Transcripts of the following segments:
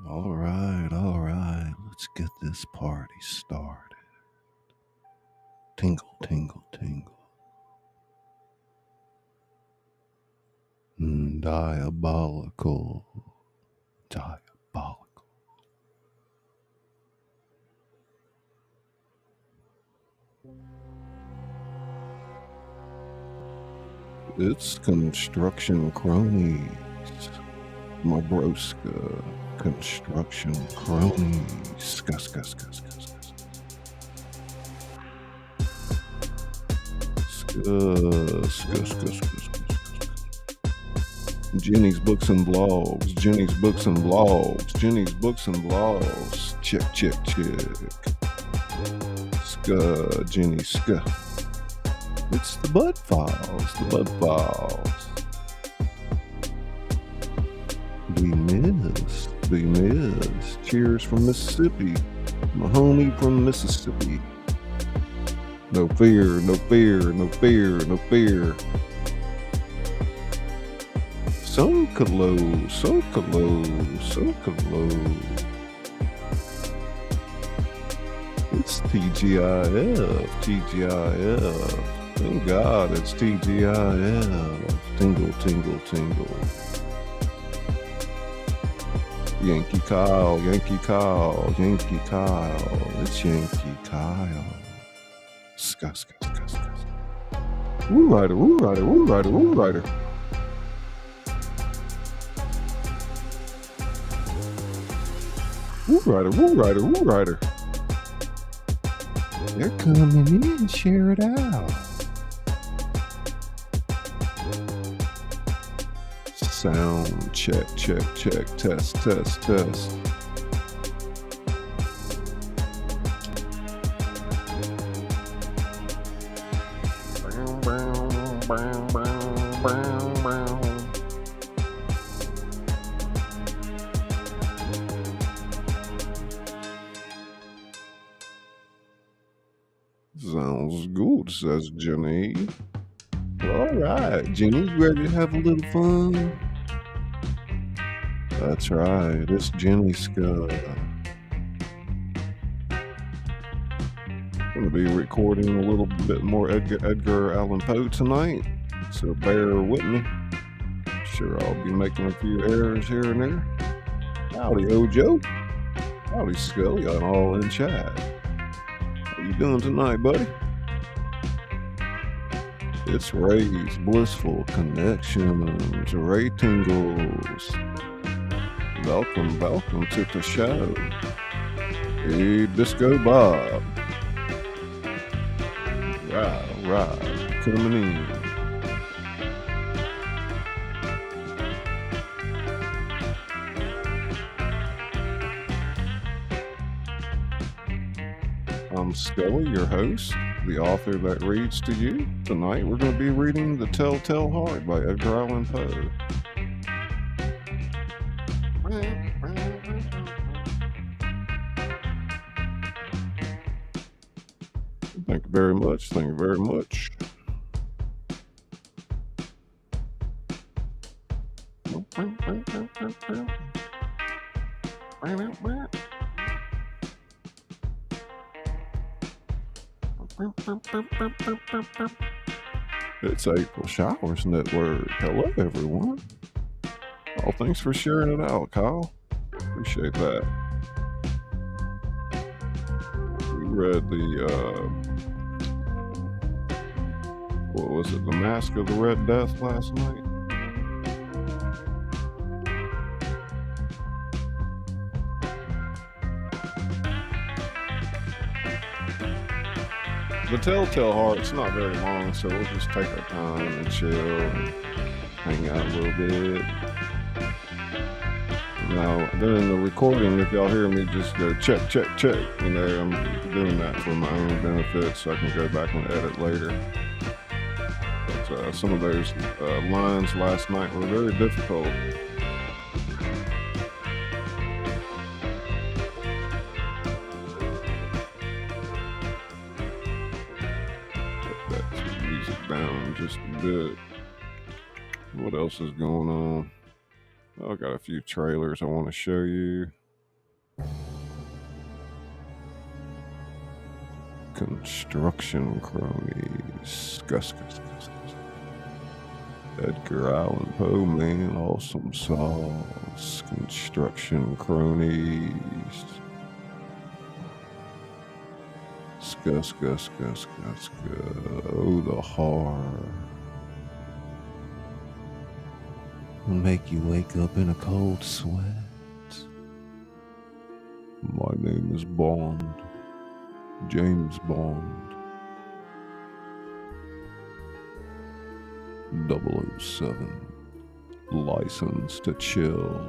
All right. Let's get this party started. Tingle, tingle, tingle. Diabolical. Diabolical. It's construction cronies. My broska. Construction cronies. Gus. Jenny's Books and Vlogs. Jenny's Books and Vlogs. Jenny's Books and Vlogs. Check. Jenny Ska. It's the Bud Files. We miss. Cheers from Mississippi. My homie from Mississippi. No fear. So close. It's TGIF. Thank God it's TGIF. Tingle. Yankee Kyle. It's Yankee Kyle. Ska. Woo rider. Woo rider. They're coming in. Share it out. Sound check. Test. Sounds good, says Jenny. All right, Jenny, you ready to have a little fun? That's right, it's Jenny Ska. I'm going to be recording a little bit more Edgar Allan Poe tonight, so bear with me. Sure, I'll be making a few errors here and there. Howdy, Ojo. Howdy, Scully. I'm all in chat. How you doing tonight, buddy? It's Ray's Blissful Connections. Ray Tingles. Welcome to the show. Hey, Disco Bob. Right. Coming in. I'm Scully, your host, the author that reads to you. Tonight we're going to be reading The Telltale Heart by Edgar Allan Poe. Thank you very much. It's April Showers Network. Hello, everyone. Oh, thanks for sharing it out, Kyle. Appreciate that. We read what was it? The Mask of the Red Death last night. The Telltale Heart's not very long, so we'll just take our time and chill and hang out a little bit. Now, during the recording, if y'all hear me just go check, you know, I'm doing that for my own benefit so I can go back and edit later. But some of those lines last night were very difficult. Just a bit. What else is going on? I got a few trailers I want to show you. Construction cronies. Gus, Gus, Gus, Gus. Edgar Allan Poe, man, awesome sauce. Construction cronies. Gus, Gus, Gus, Gus, Gus. Oh, the horror. Will make you wake up in a cold sweat. My name is Bond. James Bond. 007. License to chill.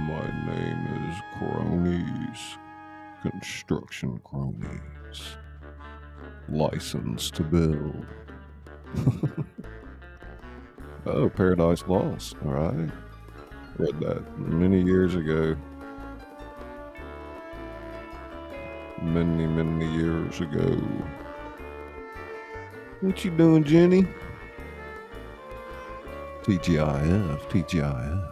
My name is Cronies. Construction cronies. License to build. Oh, Paradise Lost. All right. Read that many years ago. Many, many years ago. What you doing, Jenny? TGIF, TGIF.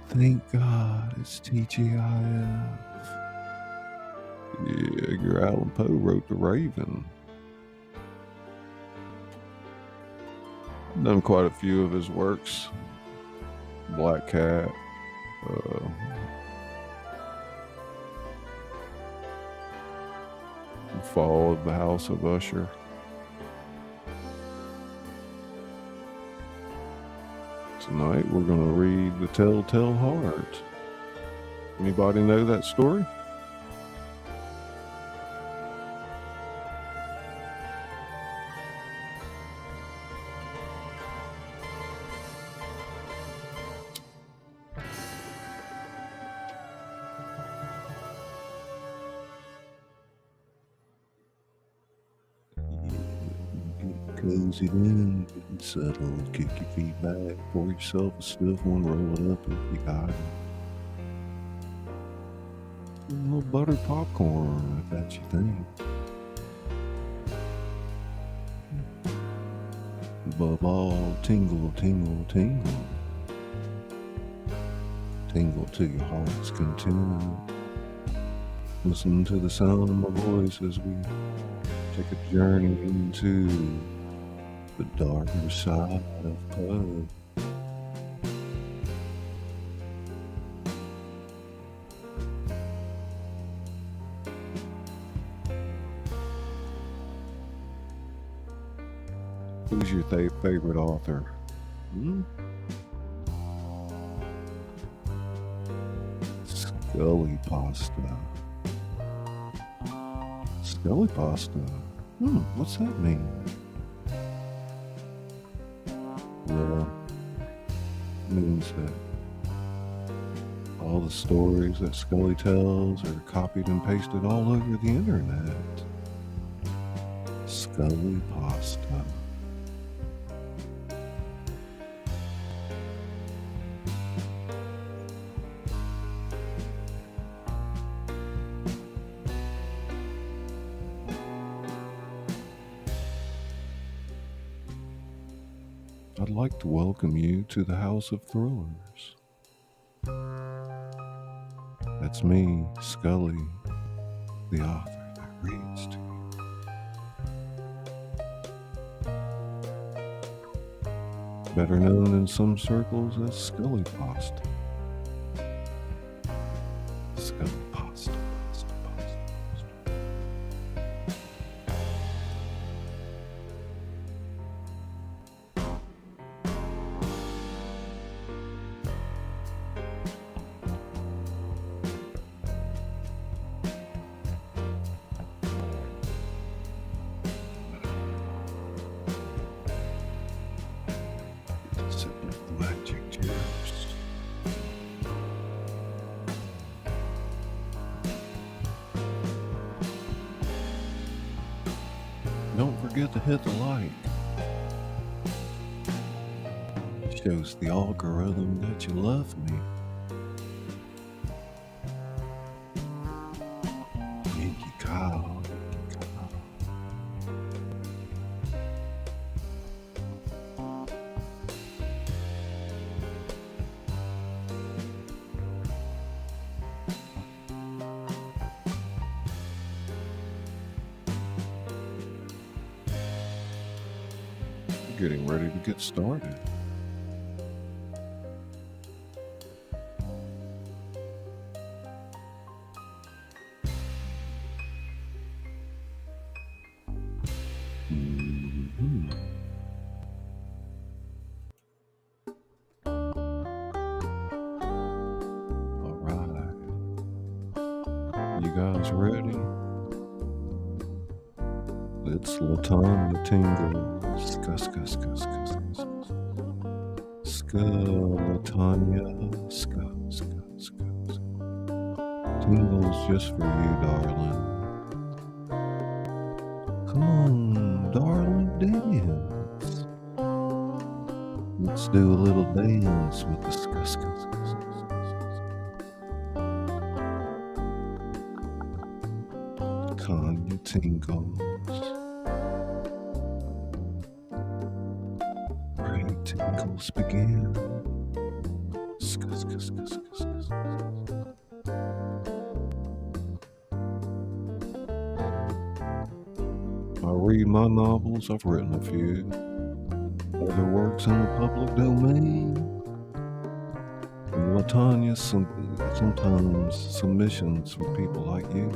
Thank God it's TGIF. Yeah, Edgar Allan Poe wrote The Raven. Done quite a few of his works. Black Cat. Fall of the House of Usher. Tonight we're going to read The Telltale Heart. Anybody know that story? Cozy down, get settled, kick your feet back, pour yourself a stiff one, roll it up if you got it. A little buttered popcorn, if that's your thing. Above all, tingle, tingle, tingle. Tingle to your heart's content. Listen to the sound of my voice as we take a journey into the darker side of Poe. Who's your favorite author? Scully pasta. Scully pasta. What's that mean? Well, it means that all the stories that Scully tells are copied and pasted all over the internet. Scully pasta. I'd like to welcome you to the House of Thrillers. That's me, Scully, the author that reads to you. Better known in some circles as Scully pasta. Scully pasta, pasta, pasta, pasta. Magic juice. Don't forget to hit the like, Shows the algorithm that you love me. Yankee cow, Yankee cow. Getting ready to get started. All right. You guys ready? It's Latanya Tingle. Latanya, Tingles just for you, darling. Come on, darling, dance. Let's do a little dance with the Tanya Tingles. Great tingles begin. I read my novels, I've written a few. Other works in the public domain. And Latanya, sometimes submissions from people like you.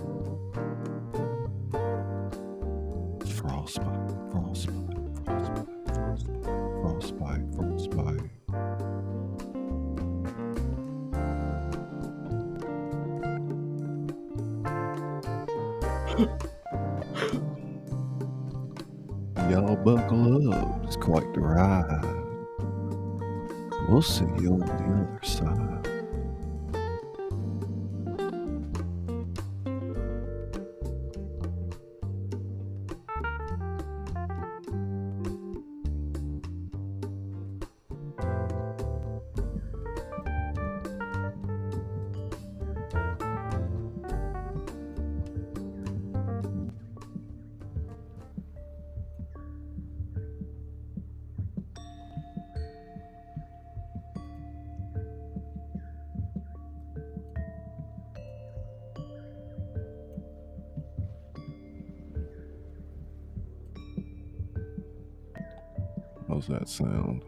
Frostbite. Y'all buckle up, it's quite the ride. We'll see you on the other side. How's that sound?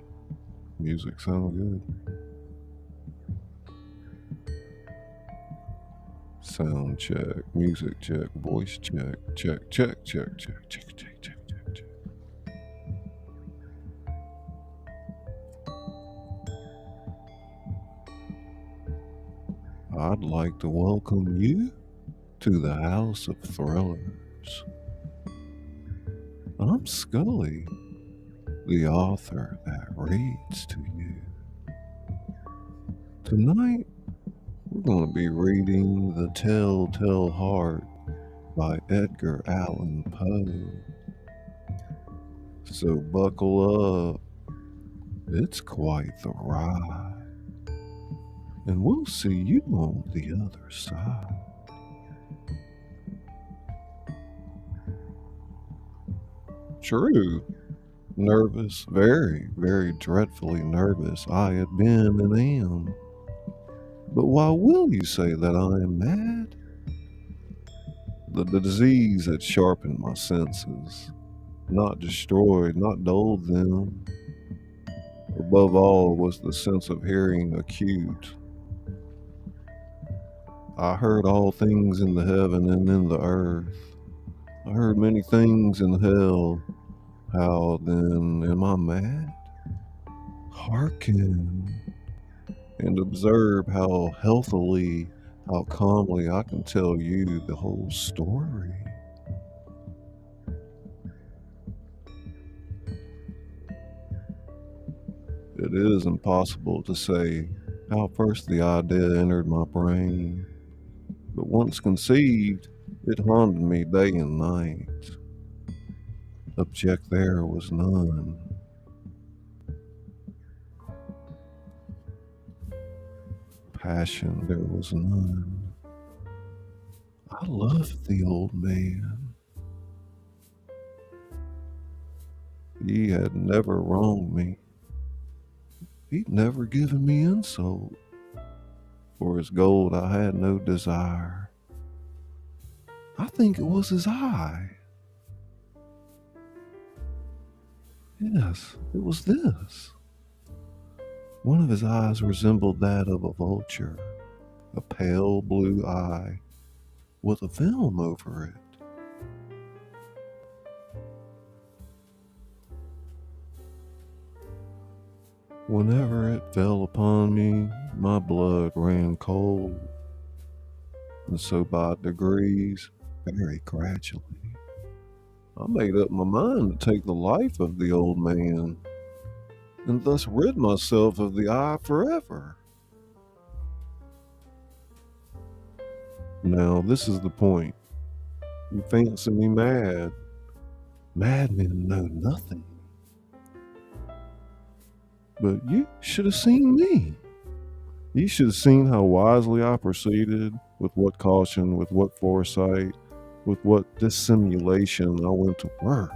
Music sound good? Sound check, music check, voice check, check. I'd like to welcome you to the House of Thrillers. I'm Scully, the author that reads to you. Tonight, we're going to be reading The Telltale Heart by Edgar Allan Poe. So buckle up, it's quite the ride. And we'll see you on the other side. True. Nervous, very, very dreadfully nervous I had been and am. But why will you say that I am mad? The disease had sharpened my senses, not destroyed, not dulled them. Above all was the sense of hearing acute. I heard all things in the heaven and in the earth. I heard many things in hell. How then am I mad? Hearken and observe how healthily, how calmly I can tell you the whole story. It is impossible to say how first the idea entered my brain, but once conceived, it haunted me day and night. Object there was none. passion there was none. I loved the old man. He had never wronged me. He'd never given me insult. For his gold I had no desire. I think it was his eye. Yes, it was this. One of his eyes resembled that of a vulture, a pale blue eye with a film over it. Whenever it fell upon me, my blood ran cold, and so by degrees, very gradually, I made up my mind to take the life of the old man, and thus rid myself of the eye forever. Now, this is the point. You fancy me mad. Madmen know nothing. But you should have seen me. You should have seen how wisely I proceeded, with what caution, with what foresight, with what dissimulation I went to work.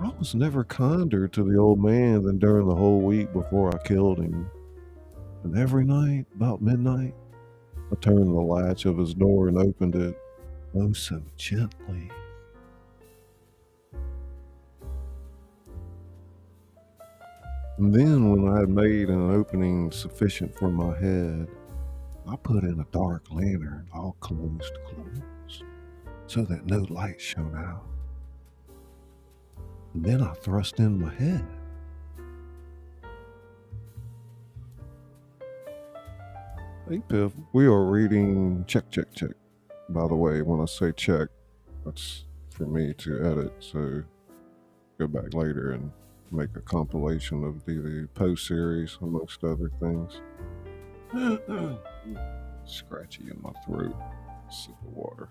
I was never kinder to the old man than during the whole week before I killed him. And every night, about midnight, I turned the latch of his door and opened it, oh so gently. And then when I had made an opening sufficient for my head, I put in a dark lantern, all closed, so that no light shone out. And then I thrust in my head. Hey Piff, we are reading check. By the way, when I say check, that's for me to edit, so go back later and make a compilation of the post series amongst other things. Scratchy in my throat. Sip of water.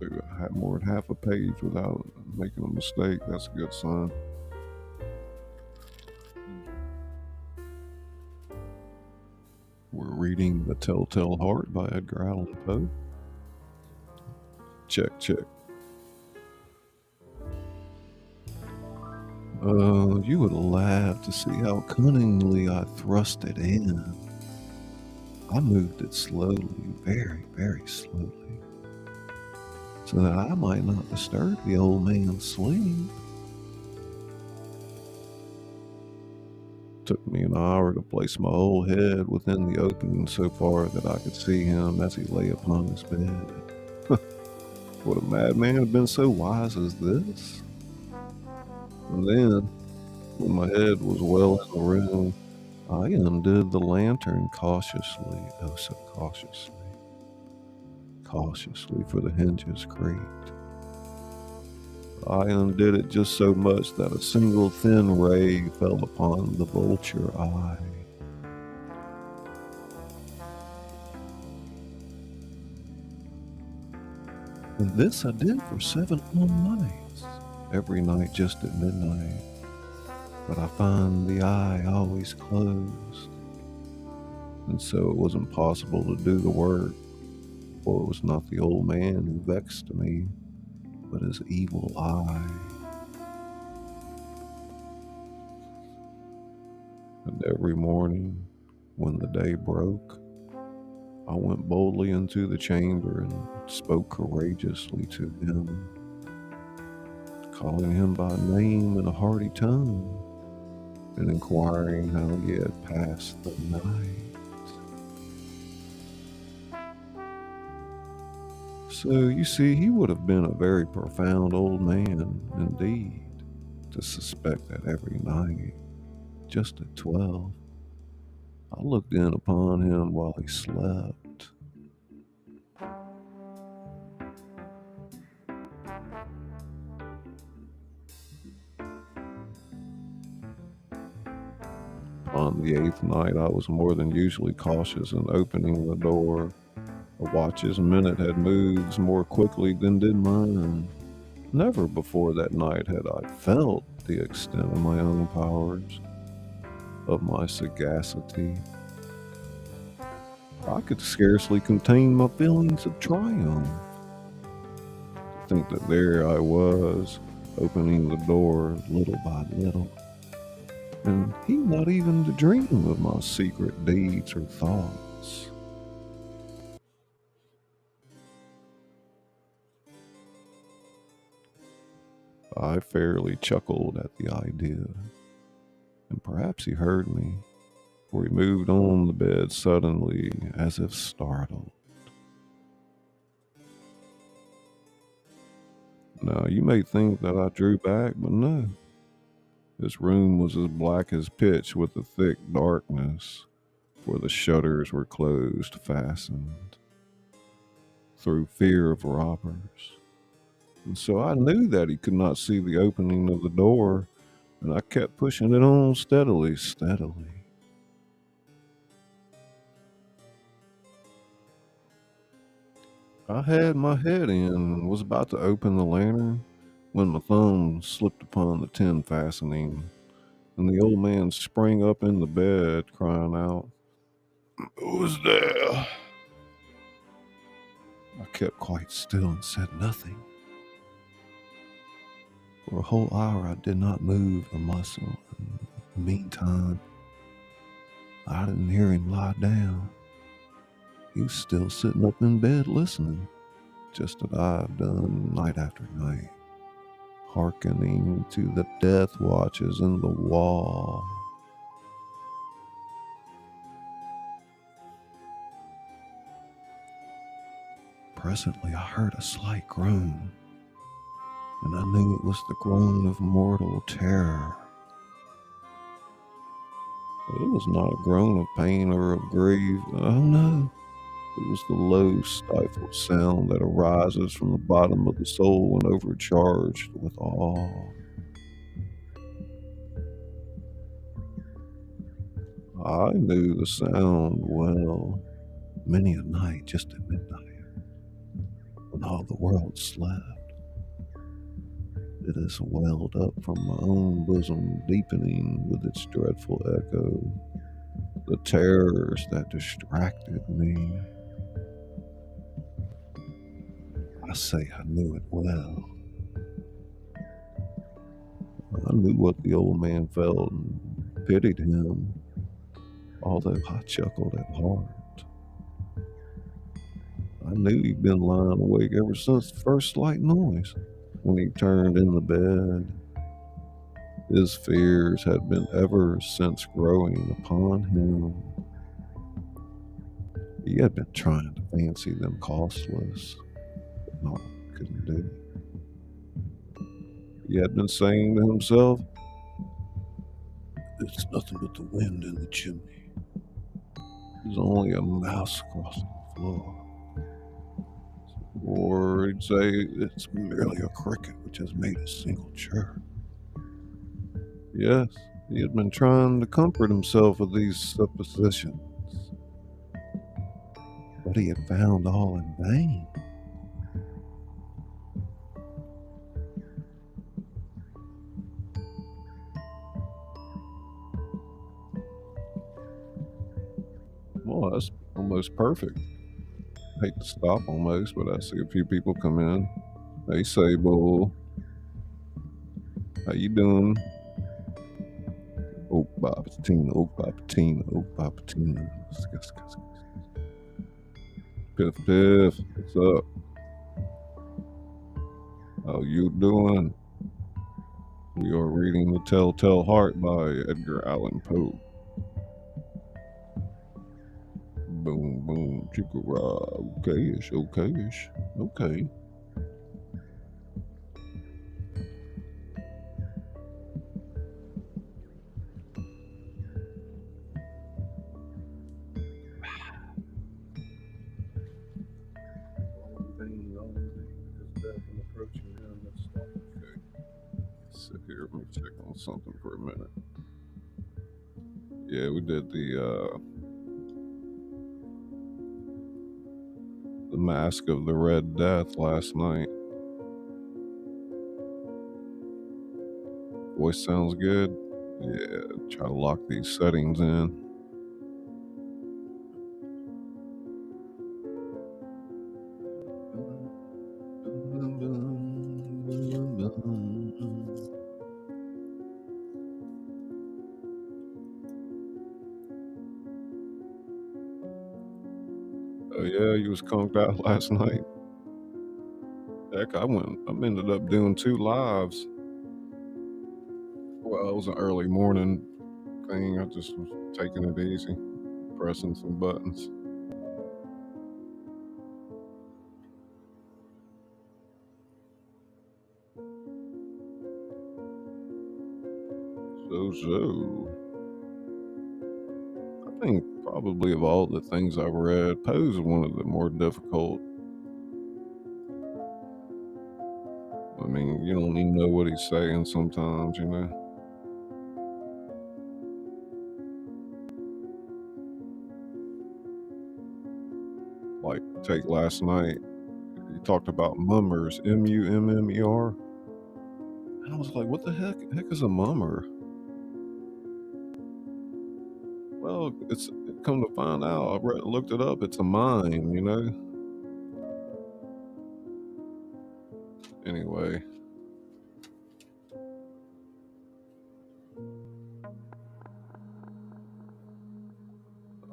Through more than half a page without making a mistake. That's a good sign. We're reading The Telltale Heart by Edgar Allan Poe. Check. You would laugh to see how cunningly I thrust it in. I moved it slowly, very, very slowly, so that I might not disturb the old man's sleep. It took me an hour to place my whole head within the opening so far that I could see him as he lay upon his bed. Would a madman have been so wise as this? And then, when my head was well in the room, I undid the lantern cautiously, oh so cautiously. Cautiously, for the hinges creaked. I undid it just so much that a single thin ray fell upon the vulture eye. And this I did for 7 whole nights, every night just at midnight. But I find the eye always closed, and so it was impossible to do the work, for it was not the old man who vexed me, but his evil eye. And every morning, when the day broke, I went boldly into the chamber and spoke courageously to him, calling him by name in a hearty tone, and inquiring how he had passed the night. So you see, he would have been a very profound old man indeed, to suspect that every night, just at 12, I looked in upon him while he slept. On the 8th night, I was more than usually cautious in opening the door. A watch's minute had moved more quickly than did mine, Never before that night had I felt the extent of my own powers, of my sagacity. I could scarcely contain my feelings of triumph. To think that there I was, opening the door little by little, and he not even to dream of my secret deeds or thoughts. I fairly chuckled at the idea, and perhaps he heard me, for he moved on the bed suddenly as if startled. Now, you may think that I drew back, but no. This room was as black as pitch with the thick darkness, for the shutters were closed, fastened, through fear of robbers. And so I knew that he could not see the opening of the door, and I kept pushing it on steadily, steadily. I had my head in and was about to open the lantern when my thumb slipped upon the tin fastening, and the old man sprang up in the bed, crying out, "Who's there?" I kept quite still and said nothing. For a whole hour I did not move a muscle. In the meantime, I didn't hear him lie down. He was still sitting up in bed listening, just as I've done night after night, hearkening to the death watches in the wall. Presently I heard a slight groan, and I knew it was the groan of mortal terror. It was not a groan of pain or of grief. Oh no, it was the low, stifled sound that arises from the bottom of the soul when overcharged with awe. I knew the sound well, many a night just at midnight, when all the world slept. It has welled up from my own bosom, deepening with its dreadful echo the terrors that distracted me. I say I knew it well. I knew what the old man felt and pitied him, although I chuckled at heart. I knew he'd been lying awake ever since the first slight noise. When he turned in the bed, his fears had been ever since growing upon him. He had been trying to fancy them costless, but no, couldn't do it. He had been saying to himself, "It's nothing but the wind in the chimney. There's only a mouse crossing the floor." Or he'd say, "It's merely a cricket which has made a single chirp." Yes, he had been trying to comfort himself with these suppositions, but he had found all in vain. Well, that's almost perfect. I hate to stop almost, but I see a few people come in. Hey, Sable. How you doing? Oh, Baba Tina. Oh, Baba Tina. Oh, Baba Tina. Piff, Piff. What's up? How you doing? We are reading The Telltale Heart by Edgar Allan Poe. Boom, boom, chicka-ra. Okay-ish, okay-ish. Okay. Sit here, let me check on something for a minute. Yeah, we did the Mask of the Red Death last night. Voice sounds good. Yeah, try to lock these settings in. Oh yeah, you was conked out last night. Heck, I ended up doing 2 lives. Well, it was an early morning thing. I just was taking it easy, pressing some buttons. So, I think probably of all the things I've read, Poe's one of the more difficult. I mean, you don't even know what he's saying sometimes, you know? Like, take last night, he talked about mummers, M-U-M-M-E-R. And I was like, what the heck is a mummer? Well, it's come to find out, looked it up, it's a mime, you know? Anyway.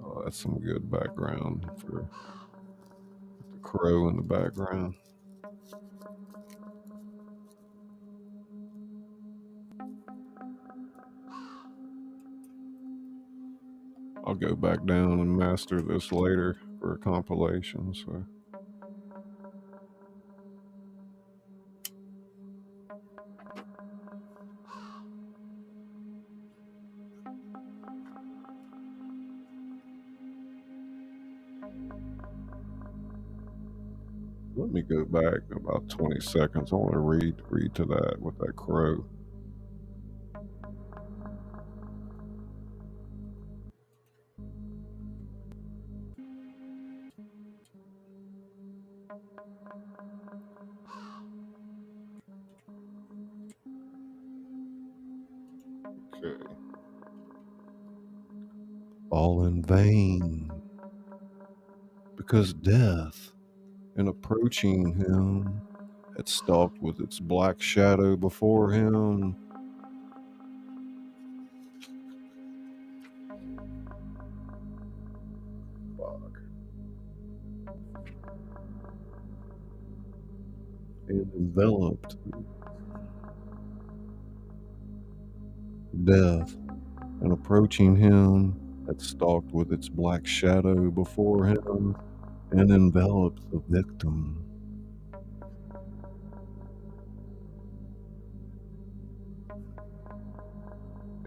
Oh, that's some good background for the crow in the background. I'll go back down and master this later for a compilation, so. Let me go back about 20 seconds. I want to read to that with that crow. Okay. All in vain, because death, in approaching him, had stalked with its black shadow before him. Fuck. And enveloped death, and approaching him, had stalked with its black shadow before him and enveloped the victim.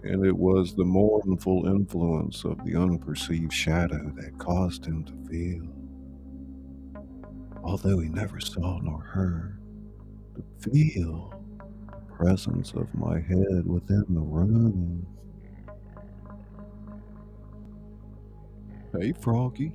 And it was the mournful influence of the unperceived shadow that caused him to feel, although he never saw nor heard, to feel the presence of my head within the room. Hey, Froggy.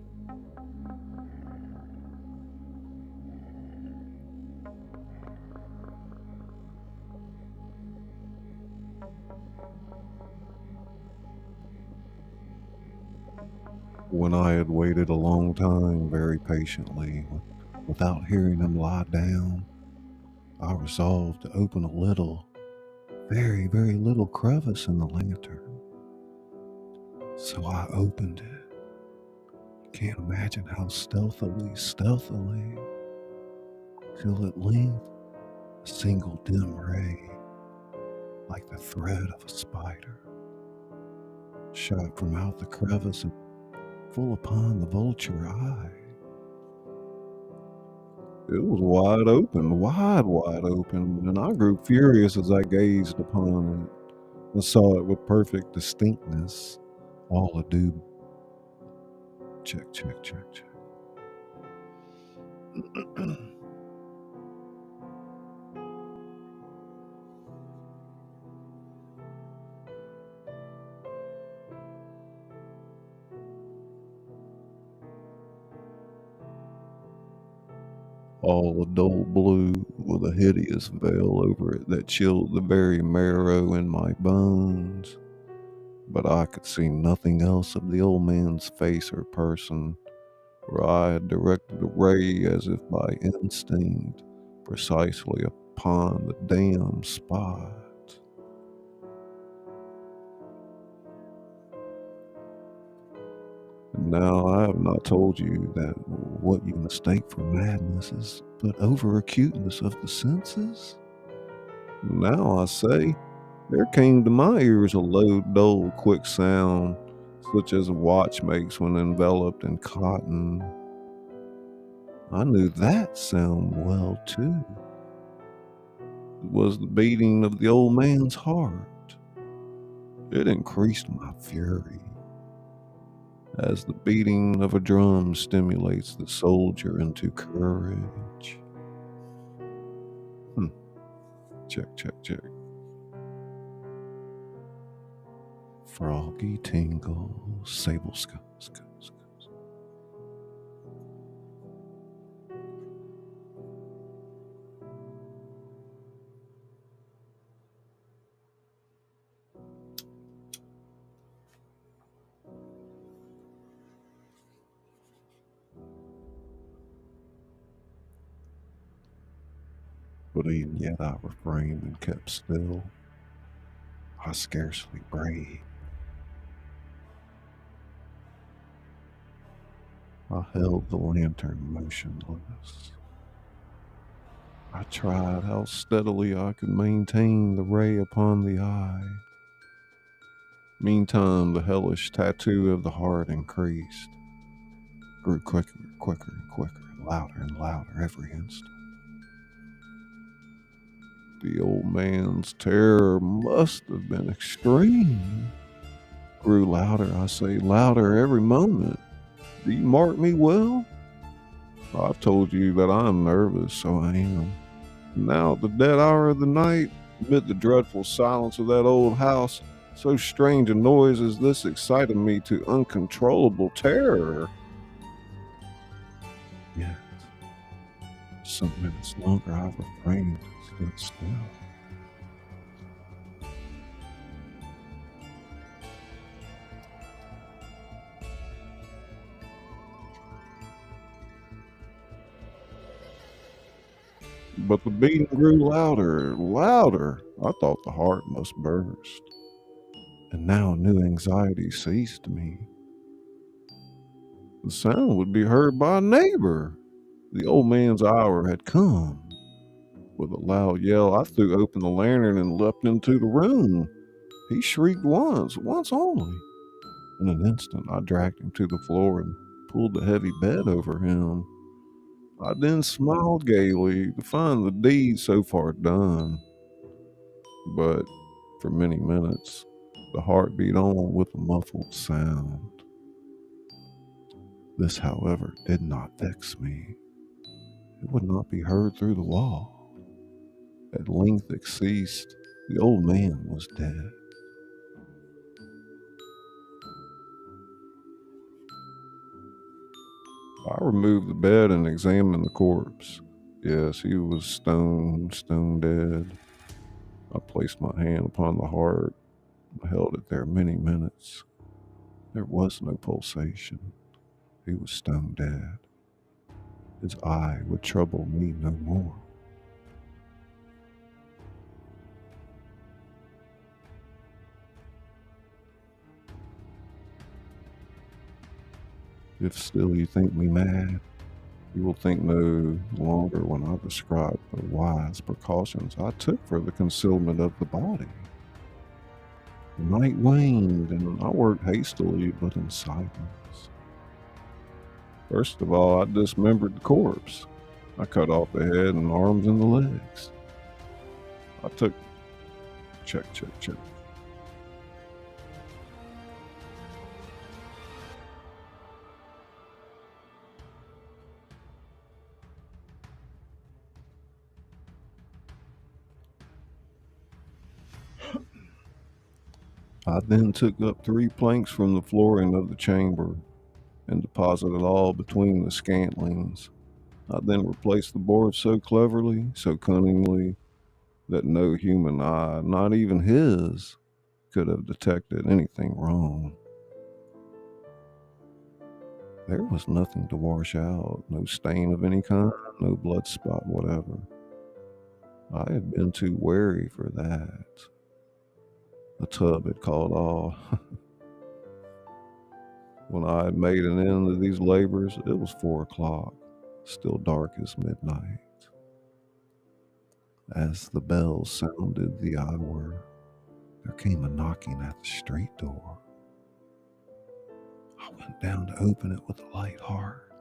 When I had waited a long time very patiently, without hearing him lie down, I resolved to open a little, very, very little crevice in the lantern. So I opened it. You can't imagine how stealthily, till at length a single dim ray, like the thread of a spider, shot from out the crevice and full upon the vulture eye. It was wide open, wide open, and I grew furious as I gazed upon it and saw it with perfect distinctness. All ado. Check. all a dull blue with a hideous veil over it that chilled the very marrow in my bones. But I could see nothing else of the old man's face or person, for I had directed the ray as if by instinct precisely upon the damn spot. And now I have not told you that what you mistake for madness is but over acuteness of the senses. Now I say, there came to my ears a low, dull, quick sound, such as a watch makes when enveloped in cotton. I knew that sound well, too. It was the beating of the old man's heart. It increased my fury, as the beating of a drum stimulates the soldier into courage. Check, check, check. Froggy tingle, sable skull. But even yet I refrained and kept still. I scarcely breathed. I held the lantern motionless. I tried how steadily I could maintain the ray upon the eye. Meantime, the hellish tattoo of the heart increased, grew quicker, quicker and quicker, louder and louder every instant. The old man's terror must have been extreme. Grew louder, I say, louder every moment. Do you mark me well? I've told you that I am nervous, so I am. Now at the dead hour of the night, amid the dreadful silence of that old house, so strange a noise as this excited me to uncontrollable terror. Yet, some minutes longer I refrained and stood still. But the beating grew louder, louder. I thought the heart must burst. And now a new anxiety seized me. The sound would be heard by a neighbor. The old man's hour had come. With a loud yell, I threw open the lantern and leapt into the room. He shrieked once only. In an instant, I dragged him to the floor and pulled the heavy bed over him. I then smiled gaily to find the deed so far done. But for many minutes, the heart beat on with a muffled sound. This, however, did not vex me. It would not be heard through the wall. At length it ceased. The old man was dead. I removed the bed and examined the corpse. Yes, he was stone dead. I placed my hand upon the heart. I held it there many minutes. There was no pulsation. He was stone dead. His eye would trouble me no more. If still you think me mad, you will think no longer when I describe the wise precautions I took for the concealment of the body. The night waned, and I worked hastily but in silence. First of all, I dismembered the corpse. I cut off the head and arms and the legs. I took... Check. I then took up 3 planks from the flooring of the chamber and deposited all between the scantlings. I then replaced the board so cleverly, so cunningly, that no human eye, not even his, could have detected anything wrong. There was nothing to wash out, no stain of any kind, no blood spot, whatever. I had been too wary for that. The tub had called off. When I had made an end of these labors, it was 4 o'clock, still dark as midnight. As the bells sounded the hour, there came a knocking at the street door. I went down to open it with a light heart.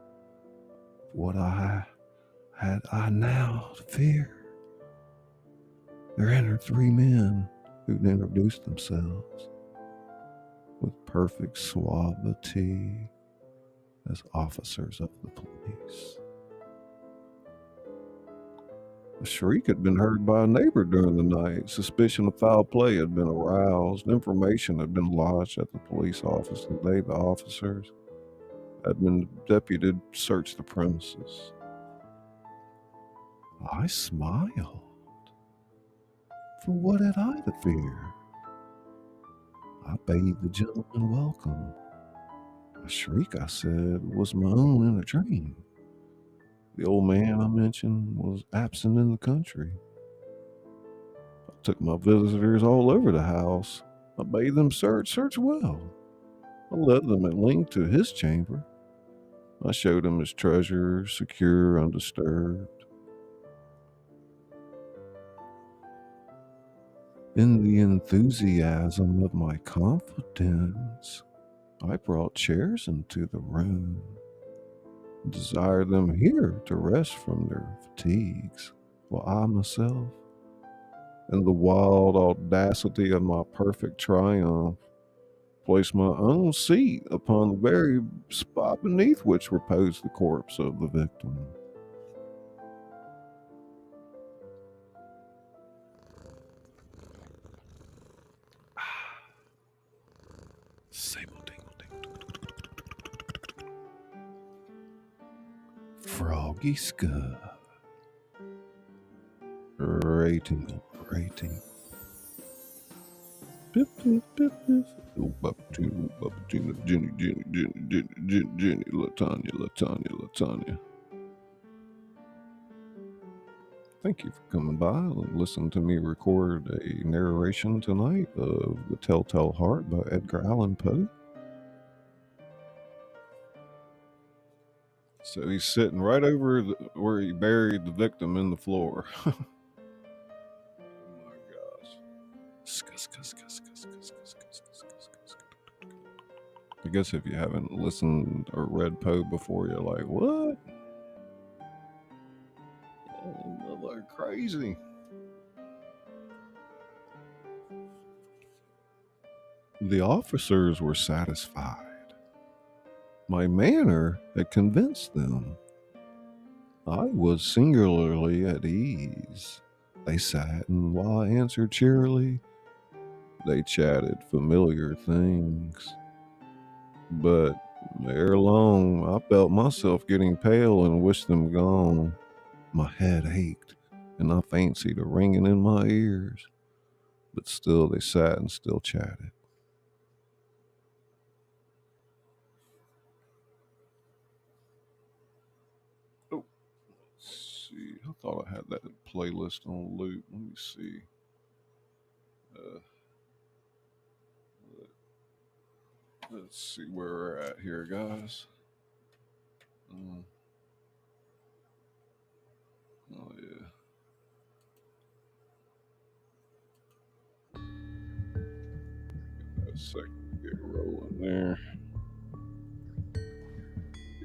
What had I now to fear? There entered 3 men who'd introduced themselves with perfect suavity as officers of the police. A shriek had been heard by a neighbor during the night. Suspicion of foul play had been aroused. Information had been lodged at the police office, and they, the officers, had been deputed to search the premises. I smiled. For what had I to fear? I bade the gentleman welcome. A shriek, I said, was my own in a dream. The old man I mentioned was absent in the country. I took my visitors all over the house. I bade them search well. I led them at length to his chamber. I showed him his treasure, secure, undisturbed. In the enthusiasm of my confidence, I brought chairs into the room, desired them here to rest from their fatigues, while I myself, in the wild audacity of my perfect triumph, placed my own seat upon the very spot beneath which reposed the corpse of the victim. Froggy Scud. Rating. Biff, biff, biff, biff. Oh, Jenny, Latanya. Thank you for coming by and listening to me record a narration tonight of The Telltale Heart by Edgar Allan Poe. So he's sitting right over where he buried the victim in the floor. Oh my gosh. I guess if you haven't listened or read Poe before, you're like, what? They're crazy. The officers were satisfied. My manner had convinced them. I was singularly at ease. They sat, and while I answered cheerily, they chatted familiar things. But ere long, I felt myself getting pale and wished them gone. My head ached, and I fancied a ringing in my ears. But still they sat and still chatted. Oh, let's see. I thought I had that playlist on loop. Let me see. Let's see where we're at here, guys. Oh, yeah. Give that a second to get rolling there.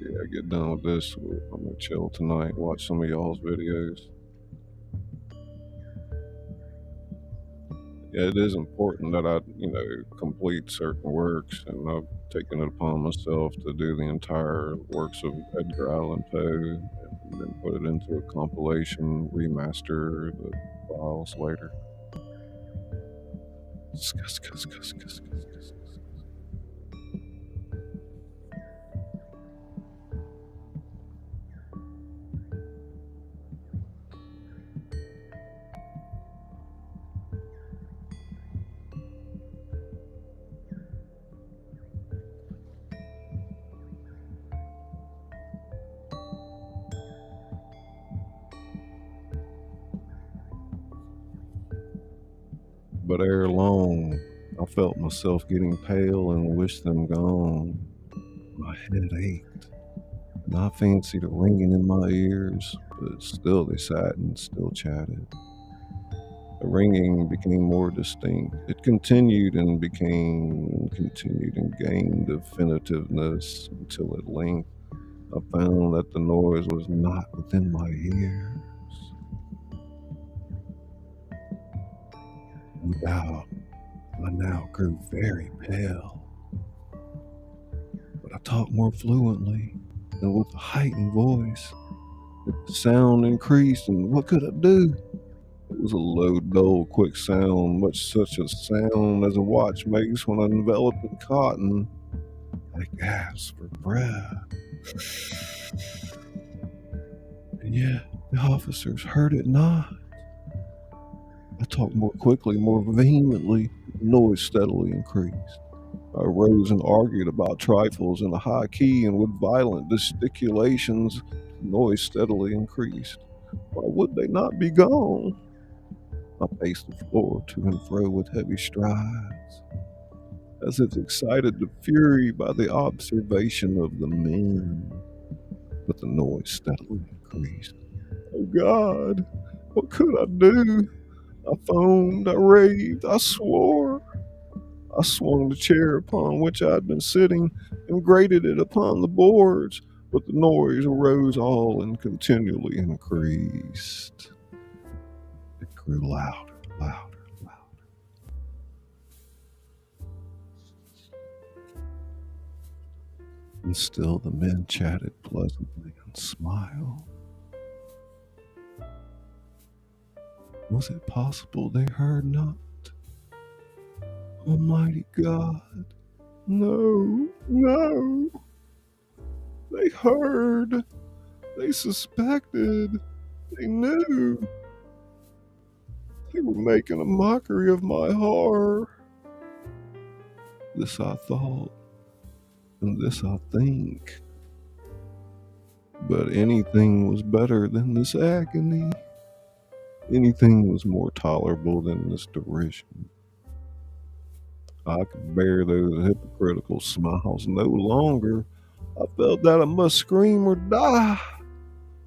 Yeah, I get done with this. I'm gonna chill tonight, watch some of y'all's videos. Yeah, it is important that I, complete certain works, and I've taken it upon myself to do the entire works of Edgar Allan Poe, and then put it into a compilation, remaster the files later. But ere long, I felt myself getting pale and wished them gone. My head ached, and I fancied a ringing in my ears, but still they sat and still chatted. The ringing became more distinct. It continued and continued and gained definitiveness until at length I found that the noise was not within my ears. No doubt, I now grew very pale, but I talked more fluently and with a heightened voice. The sound increased, and what could I do? It was a low, dull, quick sound, much such a sound as a watch makes when enveloped in cotton. I gasped for breath. And yet the officers heard it not. I talked more quickly, more vehemently. The noise steadily increased. I rose and argued about trifles in a high key, and with violent gesticulations, the noise steadily increased. Why would they not be gone? I paced the floor to and fro with heavy strides, as if excited to fury by the observation of the men. But the noise steadily increased. Oh God, what could I do? I foamed, I raved, I swore. I swung the chair upon which I had been sitting and grated it upon the boards, but the noise arose all and continually increased. It grew louder, louder, louder. And still the men chatted pleasantly and smiled. Was it possible they heard not? Almighty God, no, no. They heard, they suspected, they knew. They were making a mockery of my horror. This I thought, and this I think. But anything was better than this agony. Anything was more tolerable than this derision. I could bear those hypocritical smiles no longer. I felt that I must scream or die.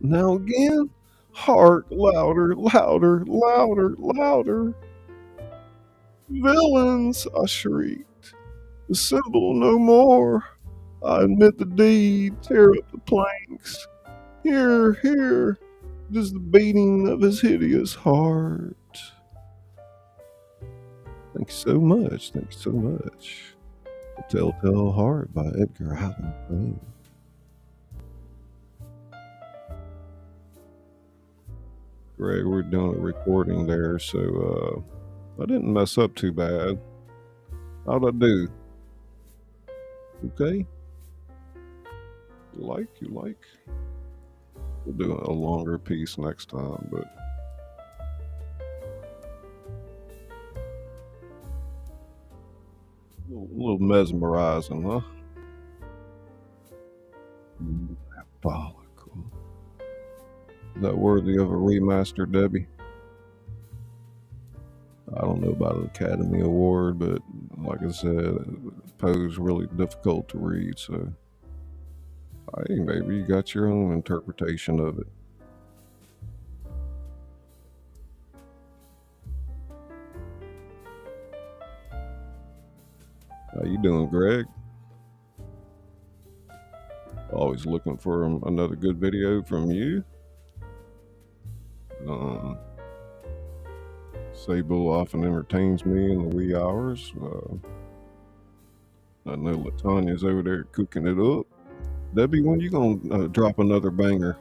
Now again, hark, louder, louder, louder, louder. Villains, I shrieked. Dissemble no more. I admit the deed, tear up the planks. Here, here, it is the beating of his hideous heart. Thank you so much, thank you so much. The Telltale Heart by Edgar Allan Poe. Greg, we're doing a recording there, so I didn't mess up too bad. How'd I do? Okay? You like? We'll do a longer piece next time, but a little mesmerizing, huh? Diabolical. Is that worthy of a remaster, Debbie? I don't know about an Academy Award, but like I said, Poe's really difficult to read, so hey, maybe you got your own interpretation of it. How you doing, Greg? Always looking for another good video from you. Sable often entertains me in the wee hours. I know Latanya's over there cooking it up. Debbie, when you gonna drop another banger?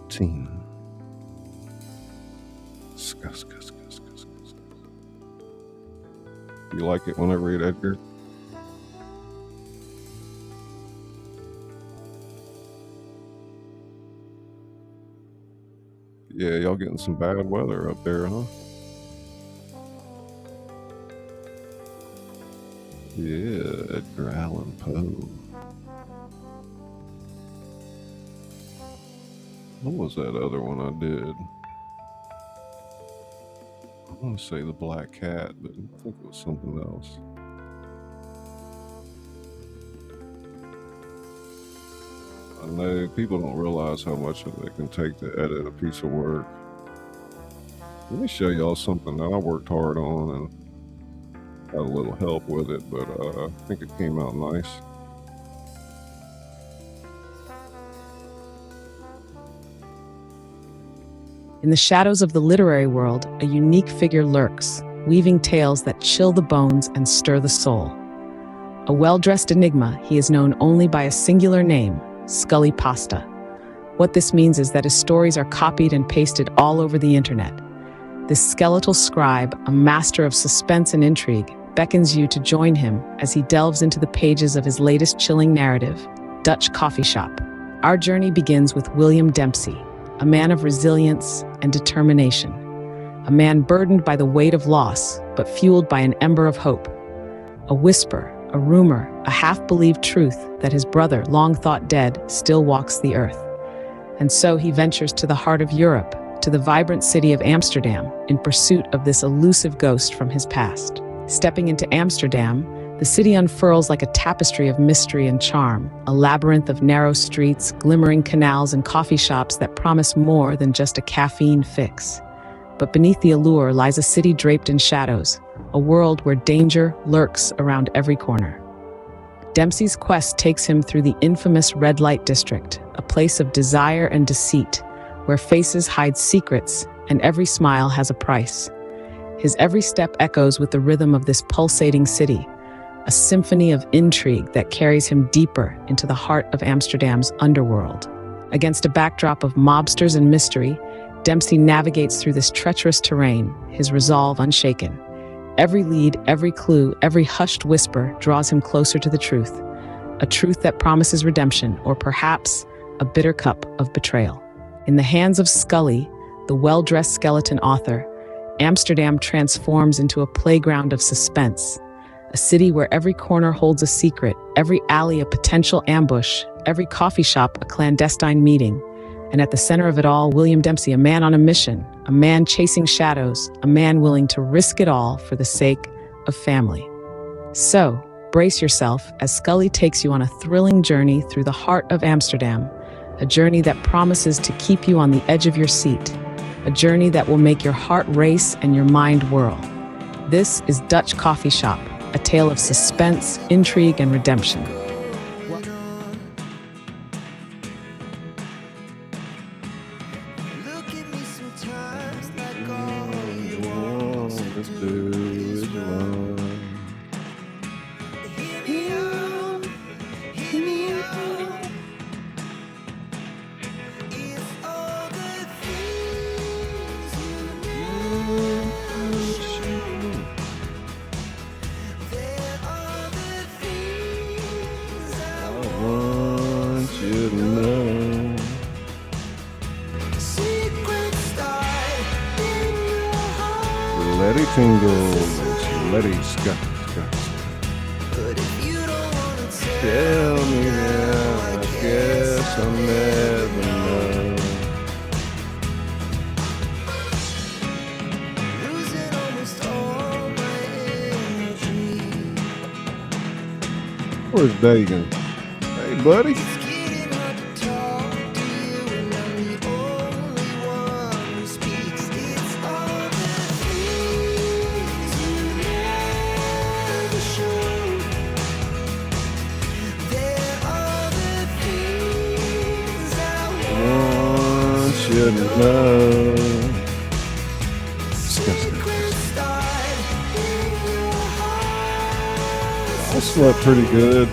Team. You like it when I read Edgar? Yeah, y'all getting some bad weather up there, huh? Yeah, Edgar Allan Poe. What was that other one I did? I want to say the Black Cat, but I think it was something else. I know people don't realize how much it can take to edit a piece of work. Let me show y'all something that I worked hard on and had a little help with it, but I think it came out nice. In the shadows of the literary world, a unique figure lurks, weaving tales that chill the bones and stir the soul. A well-dressed enigma, he is known only by a singular name, Scully Pasta. What this means is that his stories are copied and pasted all over the internet. This skeletal scribe, a master of suspense and intrigue, beckons you to join him as he delves into the pages of his latest chilling narrative, Dutch Coffee Shop. Our journey begins with William Dempsey, a man of resilience and determination, a man burdened by the weight of loss, but fueled by an ember of hope. A whisper, a rumor, a half-believed truth that his brother, long thought dead, still walks the earth. And so he ventures to the heart of Europe, to the vibrant city of Amsterdam, in pursuit of this elusive ghost from his past. Stepping into Amsterdam, the city unfurls like a tapestry of mystery and charm, a labyrinth of narrow streets, glimmering canals, and coffee shops that promise more than just a caffeine fix. But beneath the allure lies a city draped in shadows, a world where danger lurks around every corner. Dempsey's quest takes him through the infamous red light district, a place of desire and deceit, where faces hide secrets and every smile has a price. His every step echoes with the rhythm of this pulsating city, a symphony of intrigue that carries him deeper into the heart of Amsterdam's underworld. Against a backdrop of mobsters and mystery, Dempsey navigates through this treacherous terrain, his resolve unshaken. Every lead, every clue, every hushed whisper draws him closer to the truth, a truth that promises redemption, or perhaps a bitter cup of betrayal. In the hands of Scully, the well-dressed skeleton author, Amsterdam transforms into a playground of suspense, a city where every corner holds a secret, every alley a potential ambush, every coffee shop a clandestine meeting. And at the center of it all, William Dempsey, a man on a mission, a man chasing shadows, a man willing to risk it all for the sake of family. So, brace yourself as Scully takes you on a thrilling journey through the heart of Amsterdam, a journey that promises to keep you on the edge of your seat, a journey that will make your heart race and your mind whirl. This is Dutch Coffee Shop, a tale of suspense, intrigue, and redemption. Let it tingles, let it scat. Tell me now, I guess I'll never know. Where's Dagan? Hey, buddy. Shouldn't know. I slept pretty good.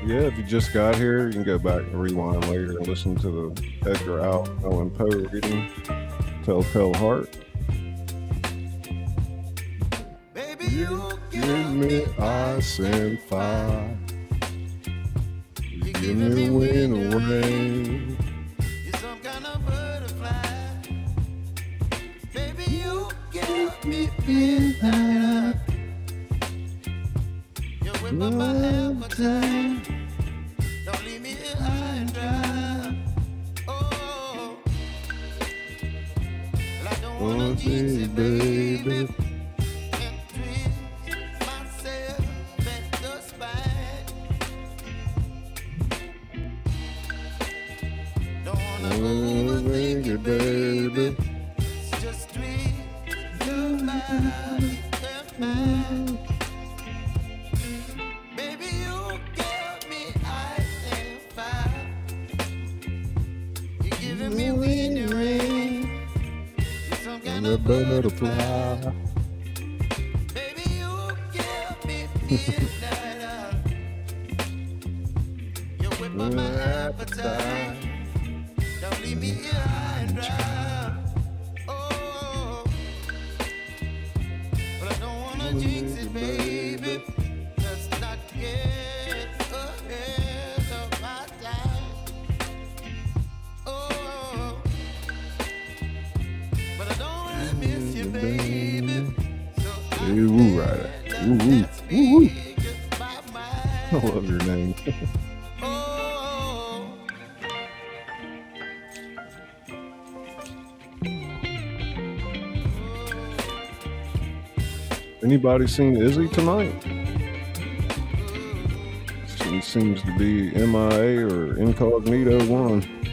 Yeah, if you just got here, you can go back and rewind later and listen to the Edgar Allan Poe reading, Telltale Heart. Baby, you Give me ice and fire. You give me wind and rain. You're some kind of butterfly. Baby, you give me midnight. You whip up my appetite. Don't leave me here high and dry. Oh, well, I don't wanna jinx it, baby. Can't twist myself at the spine. Don't wanna overthink it, baby. It's just twist your mind and mine. Baby, you give me ice and fire. You're giving me wind and rain. You're some kind of butterfly. Baby, you give me midnight. You whip up my appetite. Don't leave me here high and dry. Oh, but I don't wanna jinx it, baby. Let's not get ahead of my time. Oh, but I don't wanna miss you, baby. So I Hey, woo, right. Woo, woo, woo, woo. I love your name. Oh, Anybody seen Izzy tonight? She seems to be MIA or Incognito 1.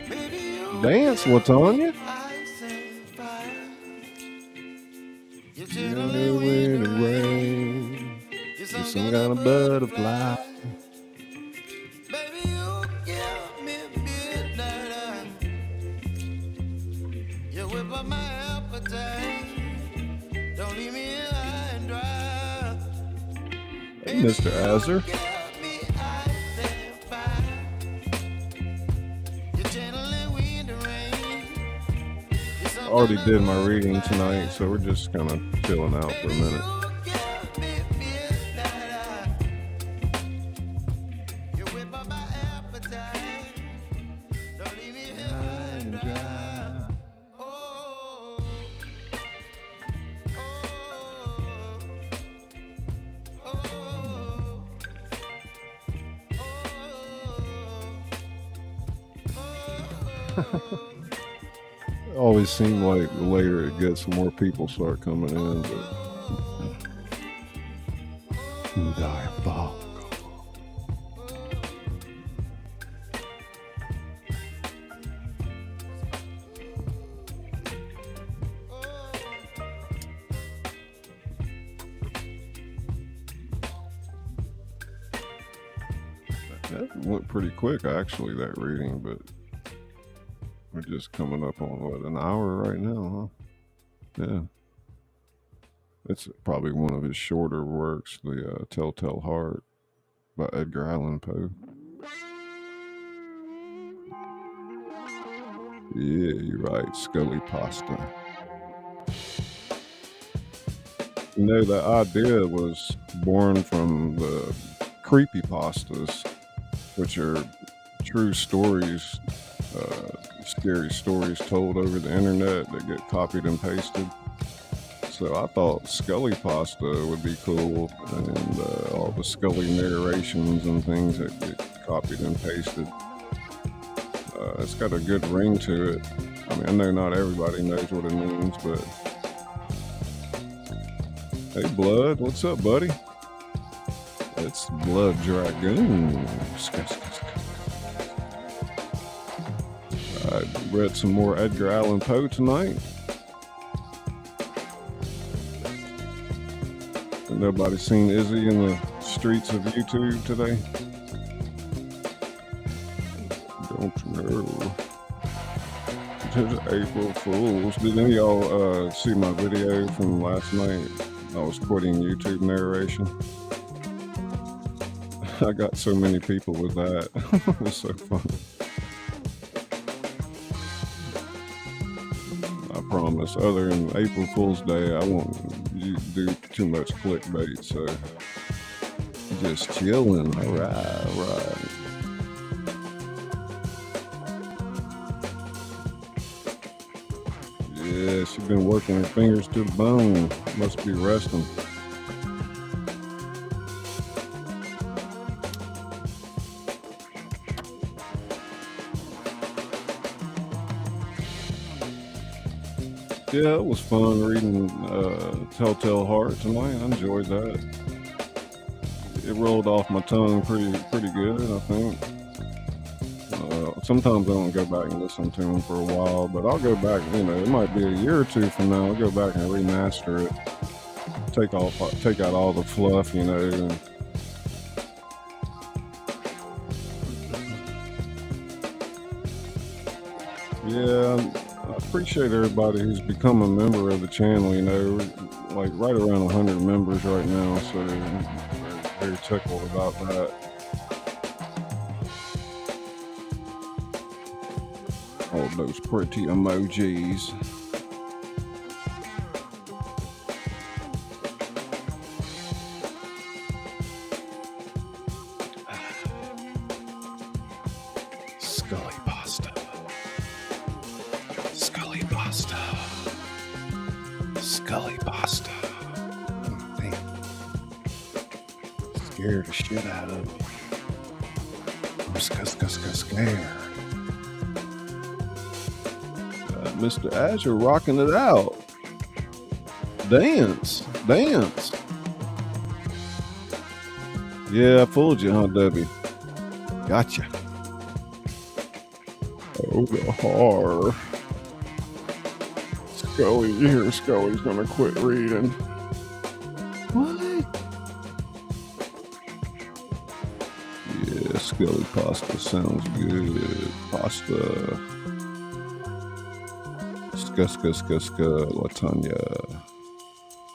baby, you Dance, Latanya. ice and fire. You're Give gentle me and wind wind and rain. You're You're some some kind of butterfly. Baby, you give me midnight. You whip up my appetite. Don't leave me here high and dry. Hey, Mr. Azar. Give me ice and fire. You're gentle and wind and rain. You're some Already kind did of my reading butterfly. tonight, so we're just kind of chilling out for a minute. You give me midnight. You whip up my appetite. Don't leave me here high and dry. Oh, Always seem like the later it gets, more people start coming in. But diabolical. That went pretty quick, actually, that reading, but we're just coming up on, what, an hour right now, huh? Yeah. It's probably one of his shorter works, the Telltale Heart by Edgar Allan Poe. Yeah, you're right, Scully pasta. You know, the idea was born from the creepypastas, which are true stories, scary stories told over the internet that get copied and pasted. So I thought Scully pasta would be cool, and all the Scully narrations and things that get copied and pasted. It's got a good ring to it. I mean, I know not everybody knows what it means, but hey, Blood, what's up, buddy? It's Blood Dragoon. I read some more Edgar Allan Poe tonight. Nobody seen Izzy in the streets of YouTube today? Don't know. It's April Fools. Did any of y'all see my video from last night? I was quitting YouTube narration. I got so many people with that. It was so funny. I promise, other than April Fool's Day, I won't do too much clickbait, so just chilling. All right. Yeah, she's been working her fingers to the bone. Must be resting. Yeah, it was fun reading Telltale Heart tonight. I enjoyed that. It rolled off my tongue pretty good, I think. Sometimes I don't go back and listen to them for a while, but I'll go back, it might be a year or two from now, I'll go back and remaster it. Take out all the fluff, and yeah, I appreciate everybody who's become a member of the channel, like right around 100 members right now, so I'm very tickled about that. All those pretty emojis. Scully pasta. Scully pasta. Scully pasta. Damn. Scared the shit out of me. I'm scared. Mr. Azure rocking it out. Dance. Yeah, I fooled you, huh, Debbie? Gotcha. Oh, the horror. Scully, you hear Scully's gonna quit reading. What? Yeah, Scully pasta sounds good. Pasta.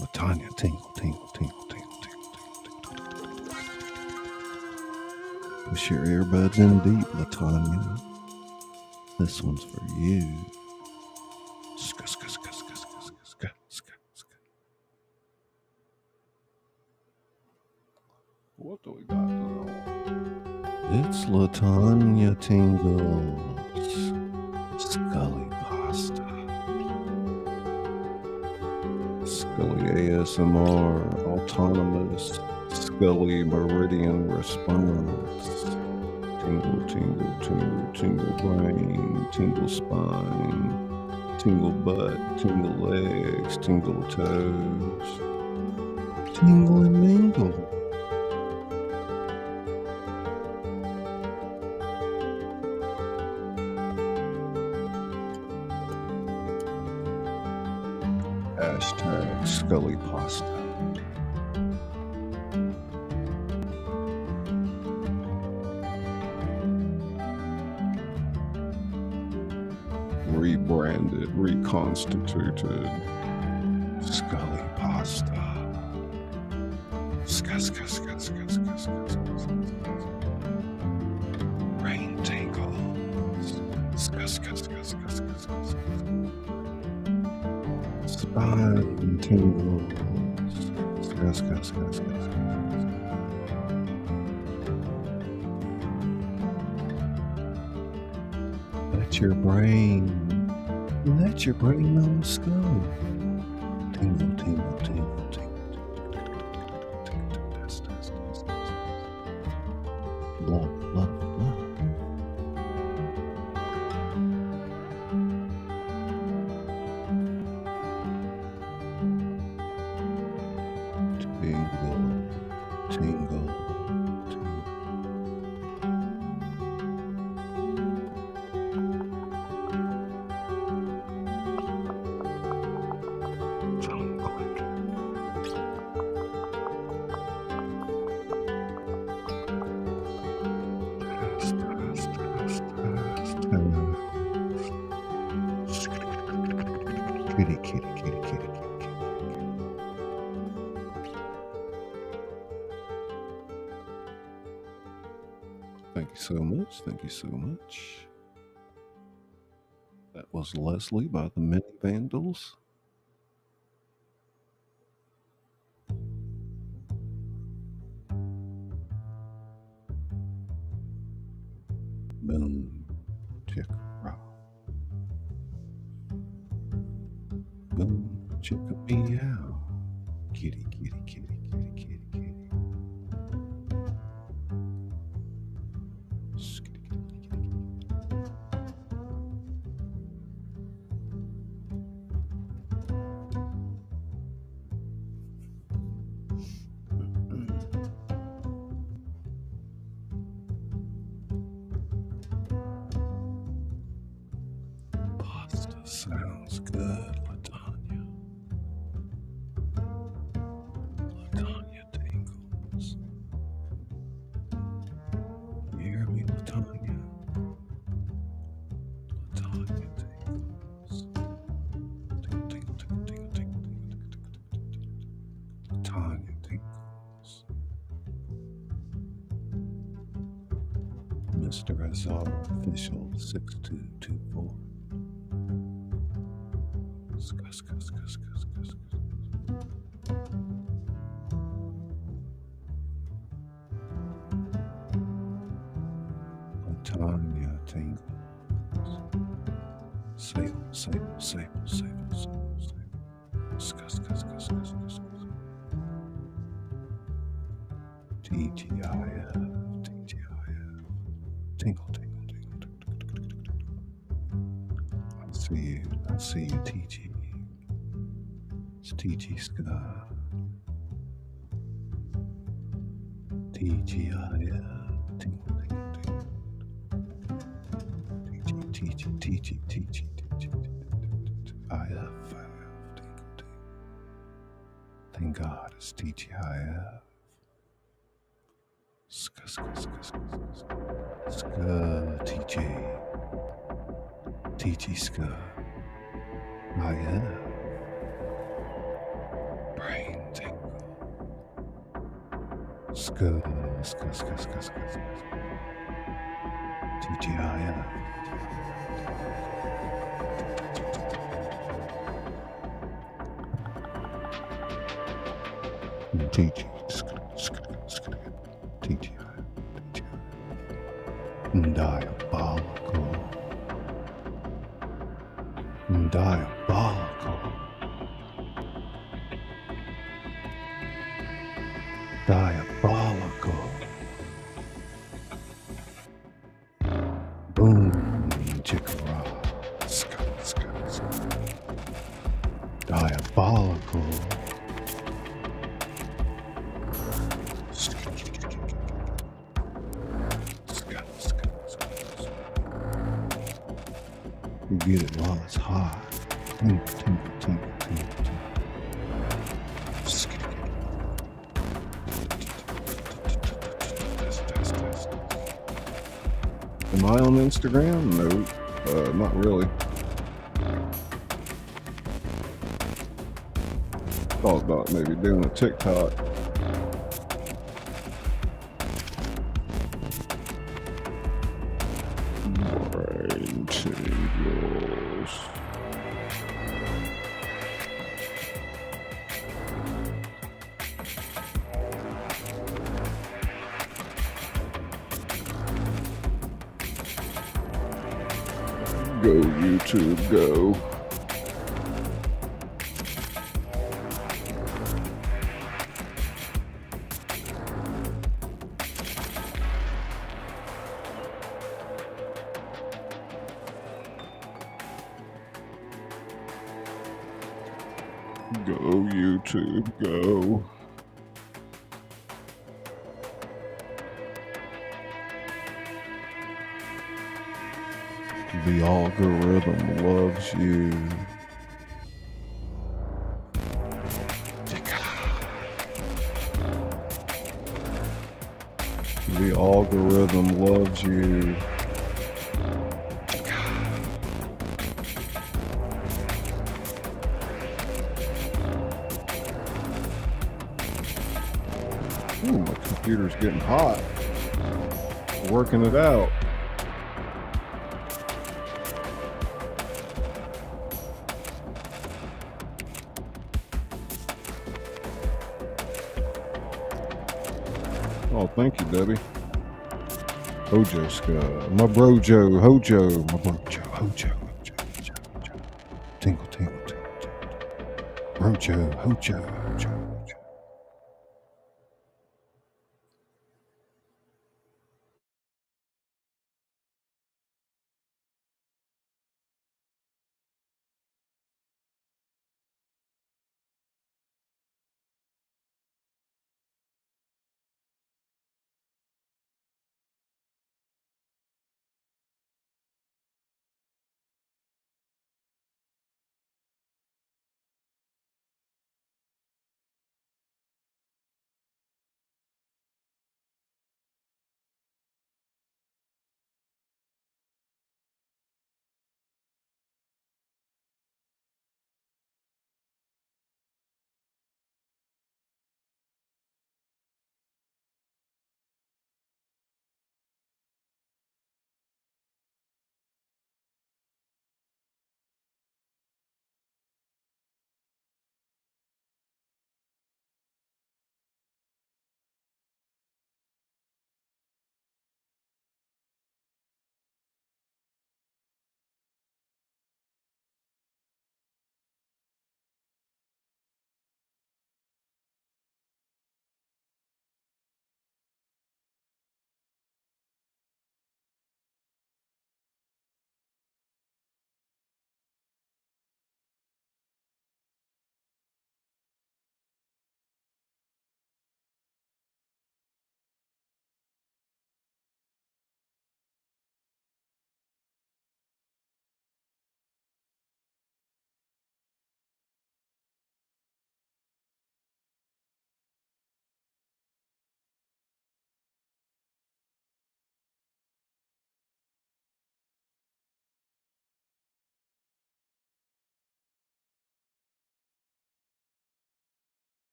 Latanya, tingle. Push your earbuds in deep, Latanya. This one's for you. What do we got now? It's Latanya Tingles. Scully pasta. Scully ASMR, autonomous, Scully meridian response. Tingle brain, tingle spine, tingle butt, tingle legs, tingle toes, tingle and mingle. Hashtag Scully pasta. Rebranded, reconstituted. Scully pasta. Rain tingles. Spine tingles. Let your brain on Scully. Tingle, tingle, tingle, tingle. Love, love, love. Tingle, tingle, tingle. Kitty, kitty, kitty, kitty, kitty. Thank you so much. Thank you so much. That was Leslie by the Mini Vandals. Boom, chicka, rock. Boom, chicka, meow. Kitty, kitty, kitty, kitty, kitty, kitty. Skitty, kitty, kitty, kitty. Pasta sounds good, Latanya. Latanya tingles. You hear me, Latanya? Latanya tingles. Tingle, tingle, tingle, tingle, tingle, tingle, tingle, tingle. Latanya tingles. Mr. Azar Official 6224. Skus, skus, skus, skus, skus, skus. Latanya tingles. Sable, sable, sable, sable, sable, sable. Skus, skus, skus, skus, skus, skus. TGIF, TGIF. Tingle, tingle, tingle, tingle, tingle, tingle, tingle. I see you, TG. It's TG Sky. TGIF. Tingle, tingle, tingle. TG, TG, TG, TG, IF, tingle, tingle. Thank God it's TGIF. Ska, ska, ska, ska, ska. Ska, TG. TG Ska. IF. Brain tingle. Ska, ska, ska, ska, ska, ska. TGIF. TG. Ska, ska, ska. TGIF. Diabolical. Diabolical. Diabolical. Boom, chicka, ska, ska, ska. Diabolical. Ska, ska, ska, ska. You get it while it's hot. Tingle, tingle, tingle, tingle, tingle. Am I on Instagram? No, not really. Thought about maybe doing a TikTok. Brain tingles. Go, YouTube, go. Go, YouTube, go. The algorithm loves you. The algorithm loves you. Ooh, my computer's getting hot. Working it out. Oh, thank you, Debbie. Hojo Scott. My brojo, Hojo. My brojo, Hojo. Tingle, tingle, tingle, tingle. Brojo, Hojo, Hojo.